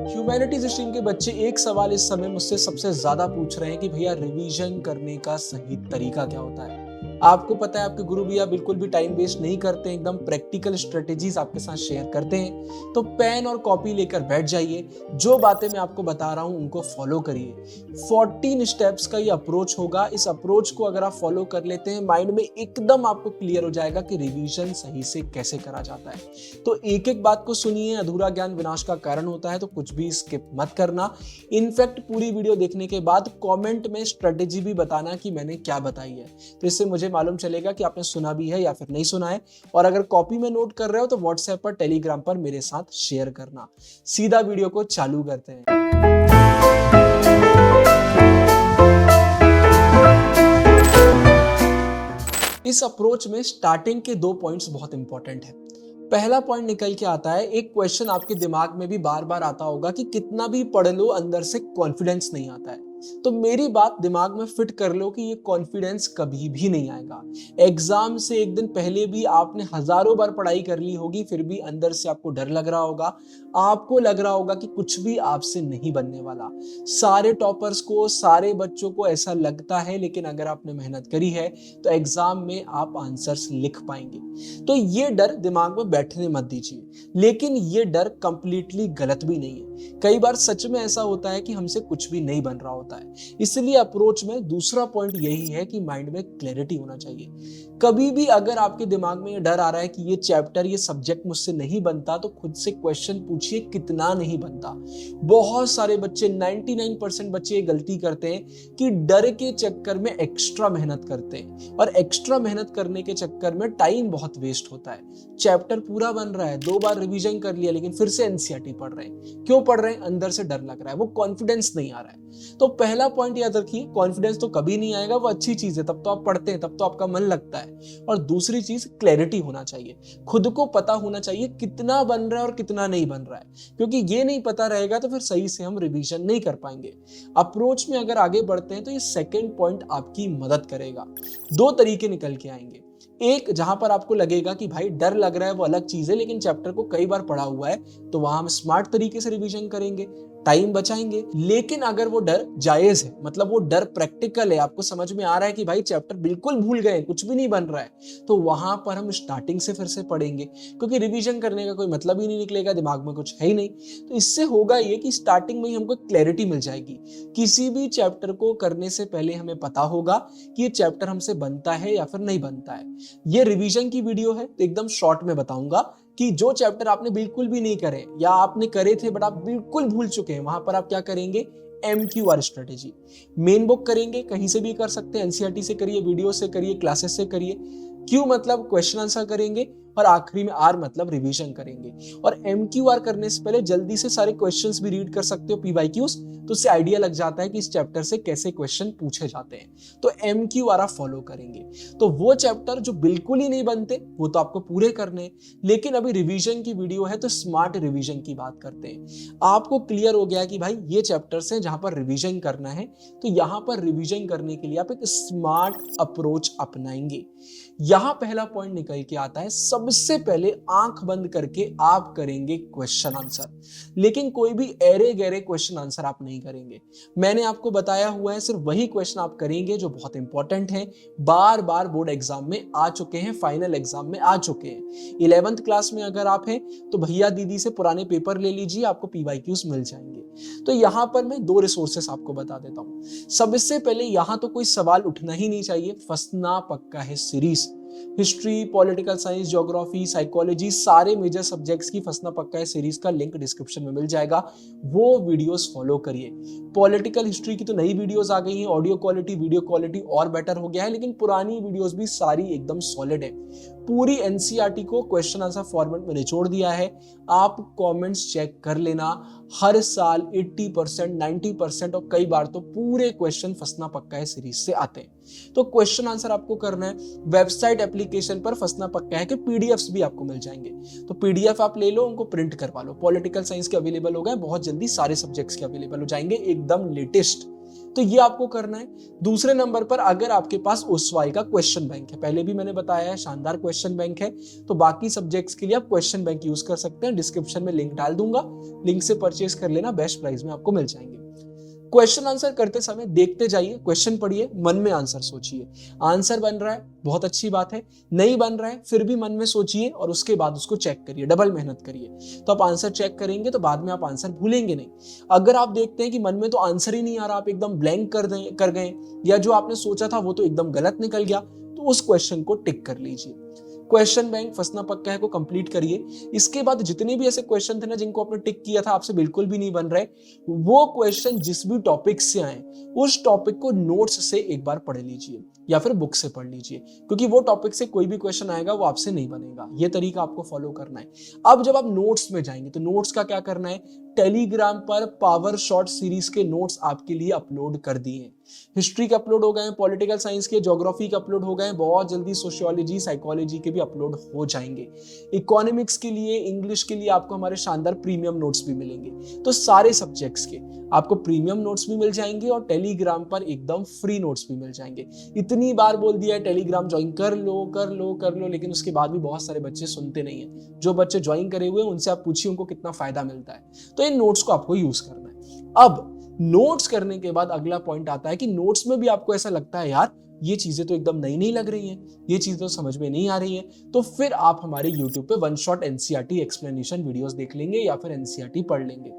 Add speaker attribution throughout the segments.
Speaker 1: Humanities stream के बच्चे एक सवाल इस समय मुझसे सबसे ज्यादा पूछ रहे हैं कि भैया रिवीजन करने का सही तरीका क्या होता है। आपको पता है आपके गुरु भैया बिल्कुल भी टाइम वेस्ट नहीं करते, एकदम प्रैक्टिकल स्ट्रेटेजीज आपके साथ शेयर करते हैं। तो पेन और कॉपी लेकर बैठ जाइए, जो बातें मैं आपको बता रहा हूं उनको फॉलो करिए। 14 स्टेप्स का ये अप्रोच होगा। इस अप्रोच को अगर आप फॉलो कर लेते हैं, माइंड में एकदम आपको क्लियर हो जाएगा कि रिवीजन सही से कैसे करा जाता है। तो एक एक बात को सुनिए, अधूरा ज्ञान विनाश का कारण होता है, तो कुछ भी स्किप मत करना। इनफैक्ट पूरी वीडियो देखने के बाद कमेंट में स्ट्रेटेजी भी बताना कि मैंने क्या बताई है, तो इससे मुझे मालूम चलेगा कि आपने सुना भी है या फिर नहीं सुना है। और अगर कॉपी में नोट कर रहे हो तो व्हाट्सएप पर, टेलीग्राम पर मेरे साथ शेयर करना। सीधा वीडियो को चालू करते हैं। इस अप्रोच में स्टार्टिंग के 2 पॉइंट्स बहुत इंपॉर्टेंट है। पहला पॉइंट निकल के आता है, एक क्वेश्चन आपके दिमाग में भी बार बार आता होगा कि कितना भी पढ़ लो अंदर से कॉन्फिडेंस नहीं आता है। तो मेरी बात दिमाग में फिट कर लो कि ये कॉन्फिडेंस कभी भी नहीं आएगा। एग्जाम से एक दिन पहले भी आपने हजारों बार पढ़ाई कर ली होगी, फिर भी अंदर से आपको डर लग रहा होगा, आपको लग रहा होगा कि कुछ भी आपसे नहीं बनने वाला। सारे टॉपर्स को, सारे बच्चों को ऐसा लगता है, लेकिन अगर आपने मेहनत करी है तो एग्जाम में आप आंसर्स लिख पाएंगे। तो ये डर दिमाग में बैठने मत दीजिए, लेकिन ये डर कंप्लीटली गलत भी नहीं है। कई बार सच में ऐसा होता है कि हमसे कुछ भी नहीं बन रहा होता है। इसलिए अप्रोच में दूसरा पॉइंट यही है कि माइंड में क्लैरिटी होना चाहिए। कभी भी अगर आपके दिमाग में ये डर आ रहा है कि ये चैप्टर, ये सब्जेक्ट मुझसे नहीं बनता, तो खुद से क्वेश्चन पूछिए कितना नहीं बनता। बहुत सारे बच्चे, 99% बच्चे ये गलती करते हैं कि डर के चक्कर में एक्स्ट्रा मेहनत करते हैं, और एक्स्ट्रा मेहनत करने के चक्कर में टाइम बहुत वेस्ट होता है। चैप्टर पूरा बन रहा है, 2 बार रिवीजन कर लिया, लेकिन फिर से एनसीईआरटी पढ़ रहे हैं। क्यों पढ़ रहे हैं? अंदर से डर लग रहा है, वो कॉन्फिडेंस नहीं आ रहा है। तो पहला पॉइंट याद रखिए, कॉन्फिडेंस तो कभी नहीं आएगा, वो अच्छी चीज है, तब तो आप पढ़ते हैं, तब तो आपका मन लगता है। और दूसरी चीज, क्लैरिटी होना चाहिए। खुद को पता होना चाहिए कितना बन रहा है और कितना नहीं बन रहा है, क्योंकि ये नहीं पता रहेगा तो फिर सही से हम रिवीजन नहीं कर पाएंगे। अप्रोच में अगर आगे बढ़ते हैं तो ये सेकंड पॉइंट आपकी मदद करेगा। 2 तरीके निकल के आएंगे। एक, जहां पर आपको लगेगा कि भाई डर लग रहा है वो अलग चीज है, लेकिन चैप्टर को कई बार पढ़ा हुआ है, तो वहां हम स्मार्ट तरीके से रिवीजन करेंगे, टाइम बचाएंगे। लेकिन अगर वो डर जायज है, मतलब वो डर प्रैक्टिकल है, आपको समझ में आ रहा है कि भाई चैप्टर बिल्कुल भूल गए, कुछ भी नहीं बन रहा है, तो वहां पर हम स्टार्टिंग से फिर से पढ़ेंगे, क्योंकि रिवीजन करने का कोई मतलब ही नहीं निकलेगा, दिमाग में कुछ है ही नहीं। तो इससे होगा ये कि स्टार्टिंग में ही हमको क्लैरिटी मिल जाएगी। किसी भी चैप्टर को करने से पहले हमें पता होगा कि ये चैप्टर हमसे बनता है या फिर नहीं बनता है। ये रिवीजन की वीडियो है, तो एकदम शॉर्ट में बताऊंगा कि जो चैप्टर आपने बिल्कुल भी नहीं करे, या आपने करे थे बट आप बिल्कुल भूल चुके हैं, वहां पर आप क्या करेंगे? MQR strategy. मेन बुक करेंगे, कहीं से भी कर सकते हैं, एनसीईआरटी से करिए, वीडियो से करिए, क्लासेस से करिए। क्यू मतलब क्वेश्चन आंसर करेंगे, और आखिरी में आर मतलब रिवीजन करेंगे। और MQR करने से पहले जल्दी से सारे क्वेश्चंस भी रीड कर सकते हो, PYQs, तो उससे आइडिया लग जाता है कि इस चैप्टर से कैसे क्वेश्चन पूछे जाते हैं। तो MQR आप फॉलो करेंगे। तो वो चैप्टर जो बिल्कुल ही नहीं बनते, वो तो आपको पूरे करने हैं। लेकिन अभी रिवीजन की वीडियो है, तो स्मार्ट रिवीजन की बात करते हैं। आपको क्लियर हो गया कि भाई ये चैप्टर्स हैं जहां पर रिवीजन करना है, तो यहां पर रिवीजन करने के लिए आप एक स्मार्ट अप्रोच अपनाएंगे। यहां पहला पॉइंट निकल के आता है, सबसे पहले आंख बंद करके आप करेंगे क्वेश्चन आंसर। लेकिन कोई भी एरे गहरे क्वेश्चन आंसर आप नहीं करेंगे। मैंने आपको बताया हुआ है, सिर्फ वही क्वेश्चन आप करेंगे जो बहुत इंपॉर्टेंट है, बार बार बोर्ड एग्जाम में आ चुके हैं, फाइनल एग्जाम में आ चुके हैं। 11th क्लास में अगर आप हैं तो भैया दीदी से पुराने पेपर ले लीजिए, आपको PYQs मिल जाएंगे। तो यहां पर मैं 2 रिसोर्सेस आपको बता देता हूं। सबसे पहले यहां तो कोई सवाल उठना ही नहीं चाहिए, फंसना पक्का है series. History, political science, geography, psychology, सारे मेजर सब्जेक्ट्स की फंसना पक्का है सीरीज का लिंक डिस्क्रिप्शन में मिल जाएगा, वो वीडियोस फॉलो करिए। पॉलिटिकल हिस्ट्री की तो नई वीडियोस आ गई हैं, ऑडियो क्वालिटी, वीडियो क्वालिटी और बेटर हो गया है, लेकिन पुरानी वीडियोस भी सारी एकदम सॉलिड है। पूरी एनसीईआरटी को क्वेश्चन आंसर फॉर्मेट में निचोड़ दिया है। आप कमेंट्स चेक कर लेना, हर साल 80%, 90% और कई बार तो पूरे क्वेश्चन फंसना पक्का है सीरीज से आते हैं। तो क्वेश्चन आंसर आपको करना है। वेबसाइट एप्लीकेशन पर फंसना पक्का है कि पीडीएफ्स भी आपको मिल जाएंगे, तो पीडीएफ आप ले लो, उनको प्रिंट करवा लो। पॉलिटिकल साइंस के अवेलेबल हो गए, बहुत जल्दी सारे सब्जेक्ट्स के अवेलेबल हो जाएंगे, एकदम लेटेस्ट। तो ये आपको करना है। दूसरे नंबर पर अगर आपके पास ओसवाई का क्वेश्चन बैंक है, पहले भी मैंने बताया है शानदार क्वेश्चन बैंक है, तो बाकी सब्जेक्ट्स के लिए आप क्वेश्चन बैंक यूज कर सकते हैं। डिस्क्रिप्शन में लिंक डाल दूंगा, लिंक से परचेज कर लेना, बेस्ट प्राइस में आपको मिल जाएंगे। क्वेश्चन आंसर करते समय देखते जाइए, क्वेश्चन पढ़िए, मन में आंसर सोचिए। आंसर बन रहा है बहुत अच्छी बात है, नहीं बन रहा है फिर भी मन में सोचिए और उसके बाद उसको चेक करिए, डबल मेहनत करिए। तो आप आंसर चेक करेंगे तो बाद में आप आंसर भूलेंगे नहीं। अगर आप देखते हैं कि मन में तो आंसर ही नहीं आ रहा, आप एकदम ब्लैंक कर गए या जो आपने सोचा था वो तो एकदम गलत निकल गया, तो उस क्वेश्चन को टिक कर लीजिए। क्वेश्चन बैंक फंसना पक्का है को कंप्लीट करिए। इसके बाद जितने भी ऐसे क्वेश्चन थे ना जिनको आपने टिक किया था, आपसे बिल्कुल भी नहीं बन रहे, वो क्वेश्चन जिस भी टॉपिक से आए उस टॉपिक को नोट्स से एक बार पढ़ लीजिए या फिर बुक से पढ़ लीजिए, क्योंकि वो टॉपिक से कोई भी क्वेश्चन आएगा वो आपसे नहीं बनेगा। ये तरीका आपको फॉलो करना है। अब जब आप नोट्स में जाएंगे तो नोट्स का क्या करना है, टेलीग्राम पर पावर शॉर्ट सीरीज के नोट्स आपके लिए अपलोड कर दिए हैं। हिस्ट्री के अपलोड हो गए, पॉलिटिकल साइंस के, ज्योग्राफी के अपलोड हो गए, बहुत जल्दी सोशियोलॉजी साइकोलॉजी के भी अपलोड हो जाएंगे। इकोनॉमिक्स के लिए, इंग्लिश के लिए आपको हमारे शानदार प्रीमियम नोट्स भी मिलेंगे। तो सारे सब्जेक्ट्स के आपको प्रीमियम नोट्स भी मिल जाएंगे और टेलीग्राम पर एकदम फ्री नोट्स भी मिल जाएंगे। इतनी बार बोल दिया है टेलीग्राम ज्वाइन कर लो कर लो कर लो, लेकिन उसके बाद भी बहुत सारे बच्चे सुनते नहीं है। जो बच्चे ज्वाइन करे हुए हैं उनसे आप पूछिए उनको कितना फायदा मिलता है। तो इन नोट्स को आपको यूज करना है। अब नोट्स करने के बाद अगला पॉइंट आता है कि नोट्स में भी आपको ऐसा लगता है यार ये चीजें तो एकदम नई नई लग रही हैं, ये चीजें तो समझ में नहीं आ रही हैं, तो फिर आप हमारे YouTube पे one shot NCERT explanation videos देख लेंगे या फिर एनसीईआरटी पढ़ लेंगे।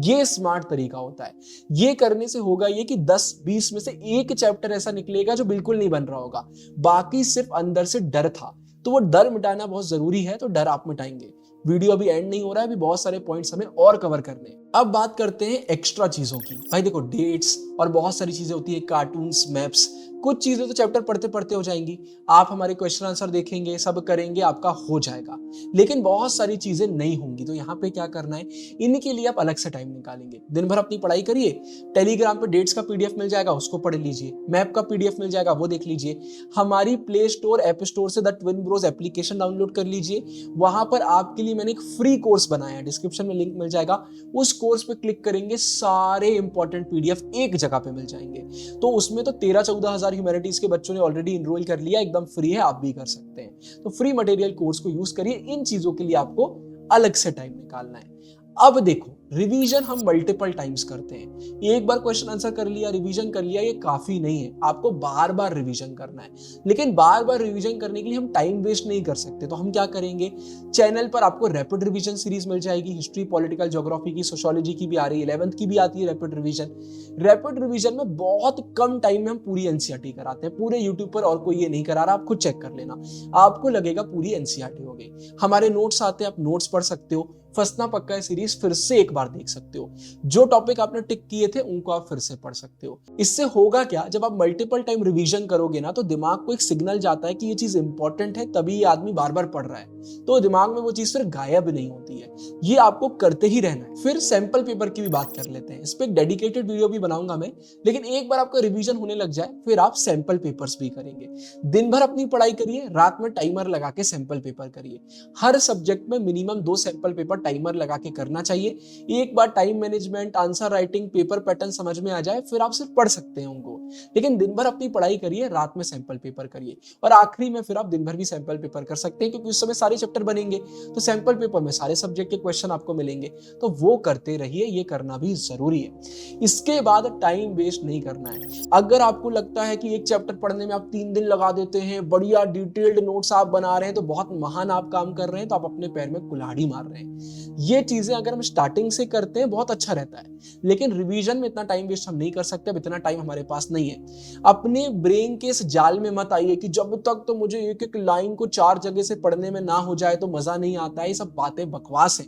Speaker 1: ये स्मार्ट तरीका होता है। ये करने से होगा ये कि 10-20 में से एक चैप्टर ऐसा निकलेगा जो बिल्कुल नहीं बन रहा होगा, बाकी सिर्फ अंदर से डर था। तो वो डर मिटाना बहुत जरूरी है, तो डर आप मिटाएंगे। वीडियो अभी एंड नहीं हो रहा है, अभी बहुत सारे पॉइंट्स हमें और कवर करने हैं। अब बात करते हैं एक्स्ट्रा चीजों की। भाई देखो डेट्स और बहुत सारी चीजें होती है, कार्टून्स, मैप्स, कुछ चीजें तो चैप्टर पढ़ते पढ़ते हो जाएंगी। आप हमारे क्वेश्चन आंसर देखेंगे, सब करेंगे, आपका हो जाएगा। लेकिन बहुत सारी चीजें नहीं होंगी, तो यहाँ पे क्या करना है, इनके लिए आप अलग से टाइम निकालेंगे। दिन भर अपनी पढ़ाई करिए, टेलीग्राम पे डेट्स का पीडीएफ मिल जाएगा, उसको पढ़ लीजिए। मैप का पीडीएफ मिल जाएगा, वो देख लीजिए। हमारी प्ले स्टोर, ऐप स्टोर से the twin Bros application download कर लीजिए। वहां पर आपके लिए मैंने एक फ्री कोर्स बनाया है, डिस्क्रिप्शन में लिंक मिल जाएगा। उस कोर्स पे क्लिक करेंगे, सारे इंपॉर्टेंट पीडीएफ एक जगह पे मिल जाएंगे। तो उसमें तो 13-14 हजार ह्यूमैनिटीज के बच्चों ने ऑलरेडी इनरोल कर लिया, एकदम फ्री है, आप भी कर सकते हैं। तो फ्री मटेरियल कोर्स को यूज करिए। इन चीजों के लिए आपको अलग से टाइम निकालना है। अब देखो, रिवीजन हम मल्टीपल टाइम्स करते हैं। एक बार क्वेश्चन आंसर कर लिया, रिवीजन कर लिया, ये काफी नहीं है, आपको बार बार रिवीजन करना है। लेकिन बार बार रिवीजन करने के लिए हम टाइम वेस्ट नहीं कर सकते, तो हम क्या करेंगे, चैनल पर आपको रैपिड रिवीजन सीरीज मिल जाएगी। हिस्ट्री, पॉलिटिकल, ज्योग्राफी की, सोशियोलॉजी की भी आ रही है, 11th की भी आती है रैपिड रिवीजन। रैपिड रिवीजन में बहुत कम टाइम में हम पूरी एनसीईआरटी कराते हैं। पूरे यूट्यूब पर और कोई ये नहीं करा रहा, आप खुद चेक कर लेना, आपको लगेगा पूरी एनसीईआरटी हो गई। हमारे नोट्स आते हैं, आप नोट्स पढ़ सकते हो। फंसना पक्का है सीरीज फिर से एक बार देख सकते हो। जो टॉपिक आपने टिक किए थे उनको आप फिर से पढ़ सकते हो। इससे होगा क्या, जब आप मल्टीपल टाइम रिवीजन करोगे ना, तो दिमाग को एक सिग्नल जाता है कि ये चीज इंपॉर्टेंट है, तभी ये आदमी बार बार पढ़ रहा है। तो दिमाग में वो चीज फिर गायब नहीं होती है, ये आपको करते ही रहना है। फिर सैंपल पेपर की भी बात कर लेते हैं, इस पर एक डेडिकेटेड वीडियो भी बनाऊंगा मैं। लेकिन एक बार आपका रिवीजन होने लग जाए फिर आप सैंपल पेपर्स भी करेंगे। दिन भर अपनी पढ़ाई करिए, रात में टाइमर लगा के सैंपल पेपर करिए। हर सब्जेक्ट में मिनिमम 2 सैंपल पेपर टाइमर लगा के करना चाहिए। एक बार time management, answer writing, paper pattern समझ में आ जाए फिर आप सिर्फ पढ़ सकते हैं उनको। लेकिन दिन भर अपनी पढ़ाई करिए, रात में सैंपल पेपर करिए, और आखिरी में फिर आप दिन भर भी सैंपल पेपर कर सकते हैं, क्योंकि उस समय सारे चैप्टर बनेंगे। तो सैंपल पेपर में सारे सब्जेक्ट के क्वेश्चन आपको मिलेंगे, तो वो करते रहिए, ये करना भी जरूरी है। इसके बाद टाइम वेस्ट नहीं करना है। अगर आपको लगता है कि एक चैप्टर पढ़ने में आप 3 दिन लगा देते हैं, बढ़िया डिटेल्ड नोट्स आप बना रहे हैं, तो बहुत महान आप काम कर रहे हैं, तो आप अपने पैर में कुल्हाड़ी मार रहे हैं। ये चीजें अगर हम स्टार्टिंग से करते हैं बहुत अच्छा रहता है, लेकिन रिवीजन में इतना टाइम वेस्ट हम नहीं कर सकते, अब इतना टाइम हमारे पास नहीं है। अपने ब्रेन के इस जाल में मत आइए कि जब तक तो मुझे एक एक लाइन को 4 जगह से पढ़ने में ना हो जाए तो मजा नहीं आता है। ये सब बातें बकवास है,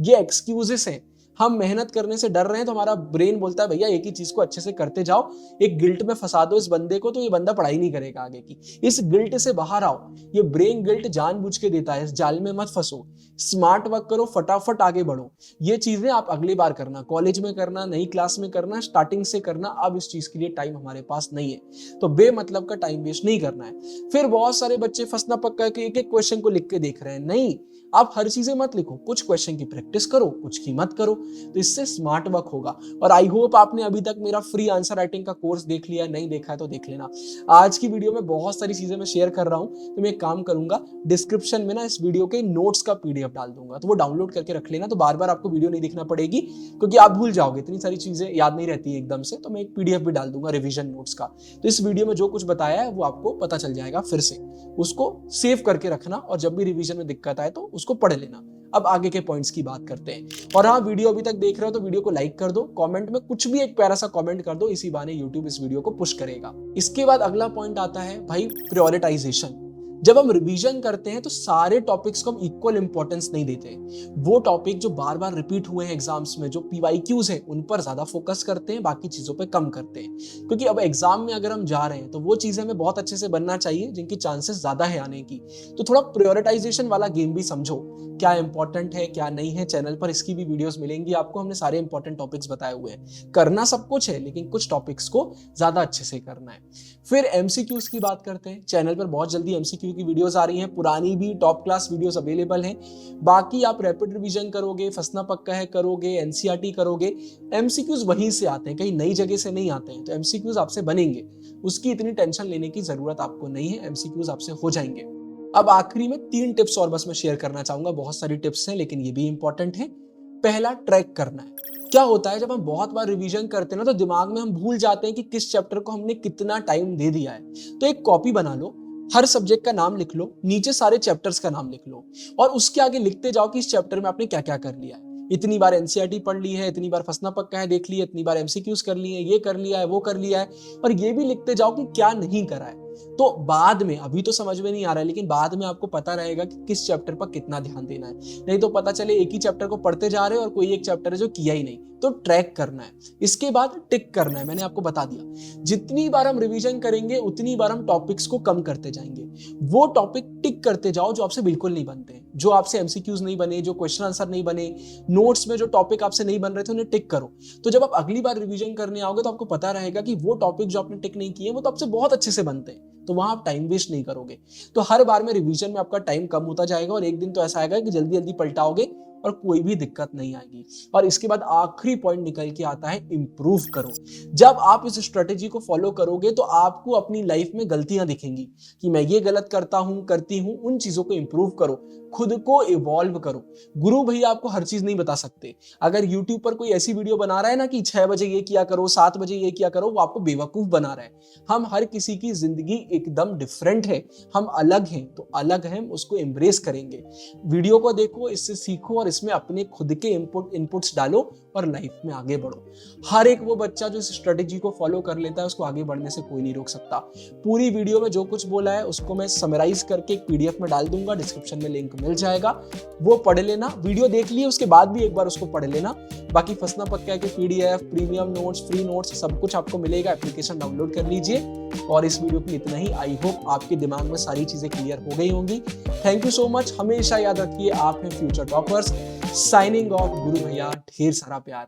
Speaker 1: ये एक्सक्यूजेस हैं। हम मेहनत करने से डर रहे हैं, तो हमारा ब्रेन बोलता है भैया एक ही चीज को अच्छे से करते जाओ, एक गिल्ट में फंसा दो इस बंदे को, तो ये बंदा पढ़ाई नहीं करेगा आगे की। इस गिल्ट से बाहर आओ, ये ब्रेन गिल्ट जानबूझ के देता है, इस जाल में मत फंसो, स्मार्ट वर्क करो, फटाफट आगे बढ़ो। ये चीजें आप अगली बार करना, कॉलेज में करना, नई क्लास में करना, स्टार्टिंग से करना। अब इस चीज के लिए टाइम हमारे पास नहीं है, तो बेमतलब का टाइम वेस्ट नहीं करना है। फिर बहुत सारे बच्चे फंसना पक्का है कि एक एक क्वेश्चन को लिख के देख रहे हैं, नहीं, आप हर चीजें मत लिखो, कुछ क्वेश्चन की प्रैक्टिस करो, कुछ की मत करो, तो इससे स्मार्ट वर्क होगा। और आई होप आपने अभी तक मेरा फ्री आंसर राइटिंग का कोर्स देख लिया, नहीं देखा है तो देख लेना। आज की वीडियो में बहुत सारी चीजें मैं शेयर कर रहा हूं, तो मैं एक काम करूंगा, डिस्क्रिप्शन में ना इस वीडियो के नोट्स का पीडीएफ डाल दूंगा, तो वो डाउनलोड करके रख लेना, तो बार बार आपको वीडियो नहीं देखना पड़ेगी, क्योंकि आप भूल जाओगे, इतनी सारी चीजें याद नहीं रहती एकदम से। तो मैं एक पीडीएफ भी डाल दूंगा रिवीजन नोट्स का, तो इस वीडियो में जो कुछ बताया है वो आपको पता चल जाएगा। फिर से उसको सेव करके रखना और जब भी रिवीजन में दिक्कत आए तो उसको पढ़ लेना। अब आगे के पॉइंट्स की बात करते हैं। और हाँ, वीडियो अभी तक देख रहे हो तो वीडियो को लाइक कर दो, कमेंट में कुछ भी एक प्यारा सा कमेंट कर दो, इसी बहाने यूट्यूब इस वीडियो को पुश करेगा। इसके बाद अगला पॉइंट आता है भाई प्रायोरिटाइजेशन। जब हम रिवीजन करते हैं तो सारे टॉपिक्स को हम इक्वल इंपॉर्टेंस नहीं देते। वो टॉपिक जो बार बार रिपीट हुए हैं एग्जाम्स में, जो पीवाईक्यूज हैं, उन पर ज्यादा फोकस करते हैं, बाकी चीजों पे कम करते हैं। क्योंकि अब एग्जाम में अगर हम जा रहे हैं तो वो चीजें हमें बहुत अच्छे से बनना चाहिए जिनकी चांसेस ज्यादा है आने की। तो थोड़ा प्रायोरिटाइजेशन वाला गेम भी समझो, क्या इंपॉर्टेंट है क्या नहीं है। चैनल पर इसकी भी वीडियोस मिलेंगी आपको, हमने सारे इंपॉर्टेंट टॉपिक्स बताए हुए हैं। करना सब कुछ है लेकिन कुछ टॉपिक्स को ज्यादा अच्छे से करना है। फिर एमसीक्यूज की बात करते हैं। चैनल पर बहुत जल्दी एमसीक्यू की वीडियोस आ रही हैं, पुरानी भी टॉप क्लास वीडियोस अवेलेबल हैं। बाकी आप रैपिड रिवीजन करोगे, फंसना पक्का है करोगे, एनसीईआरटी करोगे, एमसीक्यूज वहीं से आते हैं, कहीं नई जगह से नहीं आते हैं, तो एमसीक्यूज आपसे बनेंगे, उसकी इतनी टेंशन लेने की जरूरत आपको नहीं है, एमसीक्यूज आपसे हो जाएंगे। अब आखिरी में 3 टिप्स और बस मैं शेयर करना चाहूंगा, बहुत सारी टिप्स हैं लेकिन ये भी इंपॉर्टेंट है। पहला, ट्रैक करना है। क्या होता है जब हम बहुत बार रिवीजन करते हैं ना, तो दिमाग में हम भूल जाते हैं कि किस चैप्टर को हमने कितना टाइम दे दिया है। तो एक कॉपी बना लो, हर सब्जेक्ट का नाम लिख लो, नीचे सारे चैप्टर्स का नाम लिख लो और उसके आगे लिखते जाओ कि इस चैप्टर में आपने क्या क्या कर लिया है। इतनी बार एनसीईआरटी पढ़ ली है, इतनी बार फंसना पक्का है देख लिया, इतनी बार एमसीक्यूज कर लिए, ये कर लिया है, वो कर लिया है, और ये भी लिखते जाओ कि क्या नहीं करा है। तो बाद में, अभी तो समझ में नहीं आ रहा है लेकिन बाद में आपको पता रहेगा कि किस चैप्टर पर कितना ध्यान देना है। नहीं तो पता चले एक ही चैप्टर को पढ़ते जा रहे हो और कोई एक चैप्टर है जो किया ही नहीं। तो ट्रैक करना है। इसके बाद टिक करना है, मैंने आपको बता दिया। जितनी बार हम रिवीजन करेंगे उतनी बार हम टॉपिक्स को कम करते जाएंगे। वो टॉपिक टिक करते जाओ जो आपसे बिल्कुल नहीं बनते, जो आपसे एमसीक्यूज नहीं बने, जो क्वेश्चन आंसर नहीं बने, नोट्स में जो टॉपिक आपसे नहीं बन रहे थे उन्हें टिक करो। तो जब आप अगली बार रिवीजन करने आओगे तो आपको पता रहेगा कि वो टॉपिक जो आपने टिक नहीं किए वो तो आपसे बहुत अच्छे से बनते हैं, तो वहां आप टाइम वेस्ट नहीं करोगे। तो हर बार में रिवीजन में आपका टाइम कम होता जाएगा और एक दिन तो ऐसा आएगा कि जल्दी जल्दी पलटाओगे और कोई भी दिक्कत नहीं आएगी। और इसके बाद आखिरी पॉइंट निकल के आता है, इंप्रूव करो। जब आप इस स्ट्रेटेजी को फॉलो करोगे तो आपको अपनी लाइफ में गलतियां दिखेंगी कि मैं ये गलत करता हूं, करती हूं, उन चीजों को इंप्रूव करो, खुद को इवॉल्व करो। गुरु भैया आपको हर चीज नहीं बता सकते। अगर यूट्यूब पर कोई ऐसी वीडियो बना रहा है ना कि 6 बजे ये किया करो, 7 बजे ये किया करो, वो आपको बेवकूफ बना रहा है। हम हर किसी की जिंदगी एकदम डिफरेंट है, हम अलग हैं, तो अलग हैं, उसको एम्ब्रेस करेंगे। वीडियो को देखो, इससे सीखो और इसमें अपने खुद के इनपुट्स डालो और लाइफ में आगे बढ़ो। हर एक वो बच्चा जो इस स्ट्रेटेजी को फॉलो कर लेता है उसको आगे बढ़ने से कोई नहीं रोक सकता। पूरी वीडियो में जो कुछ बोला है उसको मैं समराइज करके एक पीडीएफ में डाल दूंगा, डिस्क्रिप्शन में लिंक मिल जाएगा, वो पढ़ लेना। वीडियो देख लिए उसके बाद भी एक बार उसको पढ़ लेना। बाकी फंसना पक्का के PDF, premium notes, free notes सब कुछ आपको मिलेगा। एप्लीकेशन डाउनलोड कर लीजिए। और इस वीडियो की इतना ही। आई होप आपके दिमाग में सारी चीजें क्लियर हो गई होंगी। Thank you so much. हमेशा याद रखिए आप हैं फ्यूचर टॉपर्स। साइनिंग ऑफ, गुरु भैया, ढेर सारा प्यार।